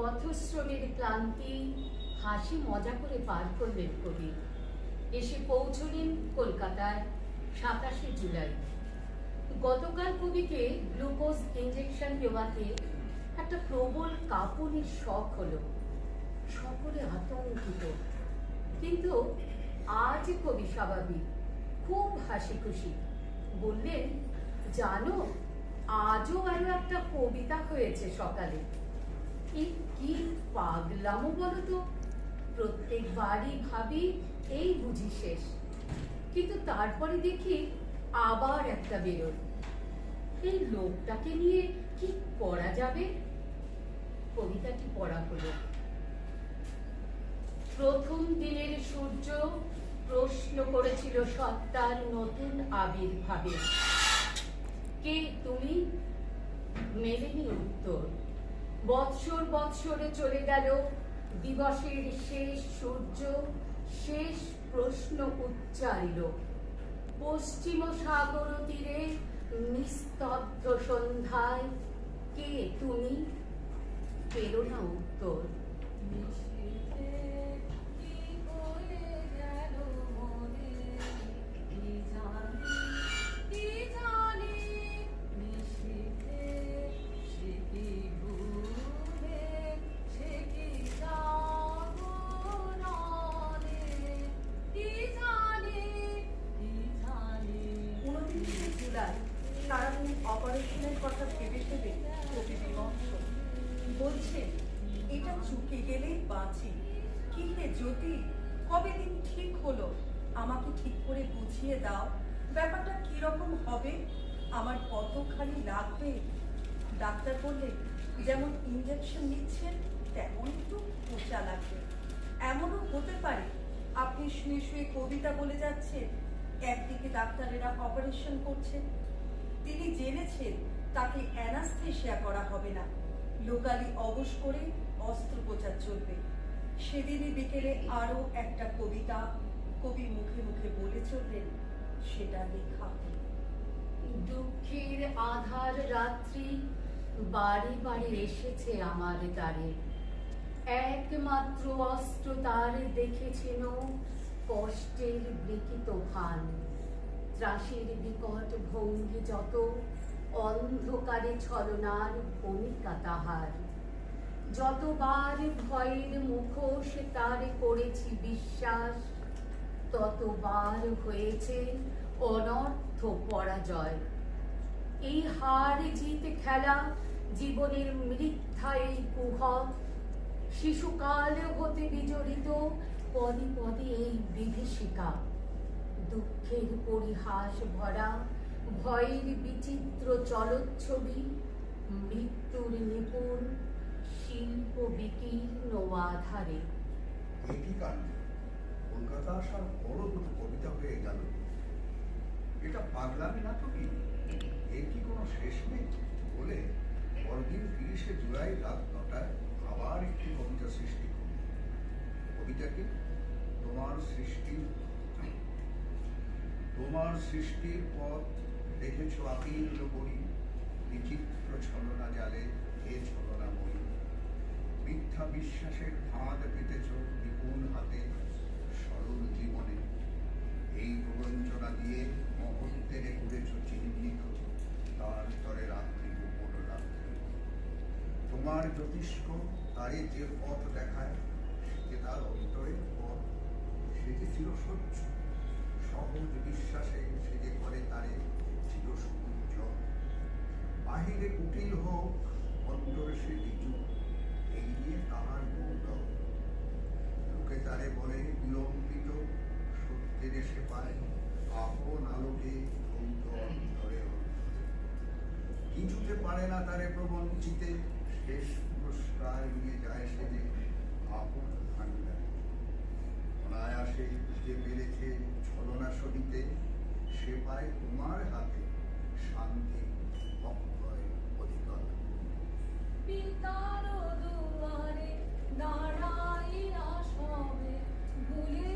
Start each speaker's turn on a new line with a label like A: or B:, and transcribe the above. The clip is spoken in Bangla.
A: পথশ্রমের ক্লান্তি হাসি মজা করে পার করলেন কবি। এসে পৌঁছলেন কলকাতায় 27শে জুলাই। গতকাল কবিকে গ্লুকোজ ইঞ্জেকশন দেওয়াতে একটা প্রবল কাঁপুনির শখ হলো। সকলে আতঙ্কিত, কিন্তু আজ কবি স্বাভাবিক, খুব হাসি খুশি। বললেন, জানো, আজও আরো একটা কবিতা হয়েছে সকালে। কি পাগলামো বলতো, প্রত্যেকবারই ভাবি এই বুঝি শেষ, কিন্তু তারপরে দেখি আবার একটা বেরোয়। এই লোকটাকে নিয়ে কি করা যাবে? কবিতাটি পড়া হলো। প্রথম দিনের সূর্য প্রশ্ন করেছিল সত্তার নতুন আবির্ভাবে। কে তুমি? মেলেনি উত্তর। বৎসর বৎসরে চলে গেল, দিবসের শেষ সূর্য শেষ প্রশ্ন উচ্চারিল। পশ্চিম সাগর তীরে নিস্তব্ধ সন্ধ্যায় কে তুমি? পেল না উত্তর।
B: সারাদিন অপারেশনের কথা ভেবে ভেবে কবি বিমর্ষ। বলছে, এটা চুকে গেলেই বাঁচি। কি হে জ্যোতি, কবে দিন ঠিক হলো? আমাকে ঠিক করে বুঝিয়ে দাও, ব্যাপারটা কিরকম হবে, আমার কতখানি লাগবে? ডাক্তার বললে, যেমন ইঞ্জেকশন নিচ্ছেন তেমন একটু খোঁচা লাগবে। এমনও হতে পারে আপনি শুয়ে শুয়ে কবিতা বলে যাচ্ছেন, একদিকে ডাক্তারেরা অপারেশন করছেন। তিনি জেনেছেন তাকে অ্যানাস্থেসিয়া করা হবে না, লোকালি অবশ করে অস্ত্রোপচার চলবে। সেদিনই বিকেলে আরো একটা কবিতা কবি মুখে মুখে বলে চললেন, সেটা লেখা।
A: দুঃখের আধার রাত্রি বাড়ি বাড়ি এসেছে আমার দ্বারে। একমাত্র অস্ত্র তার দেখেছেন কষ্টের বিকিত ভান। ত্রাসের বিকট ভঙ্গি যত, অন্ধকারে ছলনার ভূমিকা তাহার। যতবার ভয়ের মুখোশ তার করেছি বিশ্বাস, ততবার হয়েছে অনর্থ পরাজয়। এই হার জিত খেলা জীবনের মিথ্যা এই কুহক। শিশুকাল হতে বিজড়িত পদে পদে এই বিভীষিকা। দুঃখের পরিহাস ভরা ভয়ের বিচিত্র চলচ্ছবি, মৃত্যুর নিপুণ শিল্প বিকীর্ণ আধারে।
C: একই কাণ্ড, কলকাতা আসার বড় দুটো কবিতা হয়ে গেল। এটা পাগলামি না তো কি? এর কি কোনো শেষ নেই? বলে পরদিন 30শে জুলাই রাত 9টায় আবার একটি কবিতা সৃষ্টি করল। কবিতাটি তোমার সৃষ্টির পথ দেখেছ আপীর্ণ করি, বিচিত্র ছলনা জালে এ ছলনাময়ী। মিথ্যা বিশ্বাসের ফাঁদ পেতেছ নিপুণ হাতে সরল জীবনে। এই প্রবঞ্চনা দিয়ে মহত্বেরে করেছ চিহ্নিত তার তরে রাত্রি গোপন রাত্রি। তোমার জ্যোতিষ্ক তারে যে পথ দেখায়, সে তার অন্তরের পথ। সে যে চির স্বচ্ছ, সহজ বিশ্বাসে সে যে করে তারে চির সূর্য। বাহিরে কুটিল হোক, অন্তরে সে ঋজু, এই নিয়ে তাহার গৌরব। লোকে তারে বলে বিলম্বিত, সত্যের এসে পায় আপন আলোকে ধৌত অন্তরে। কিছুতে পারে না তারে প্রবঞ্চিতে, শেষ পুরস্কার নিয়ে যায় সে যে আপন ভান্ডারে। অনায়াসে যে পেরেছে ছলনা সহিতে, সে পায় তোমার হাতে শান্তি অক্ষয় অধিকার।
D: পিতার দুয়ারে দাঁড়াইয়া সবে ভুলে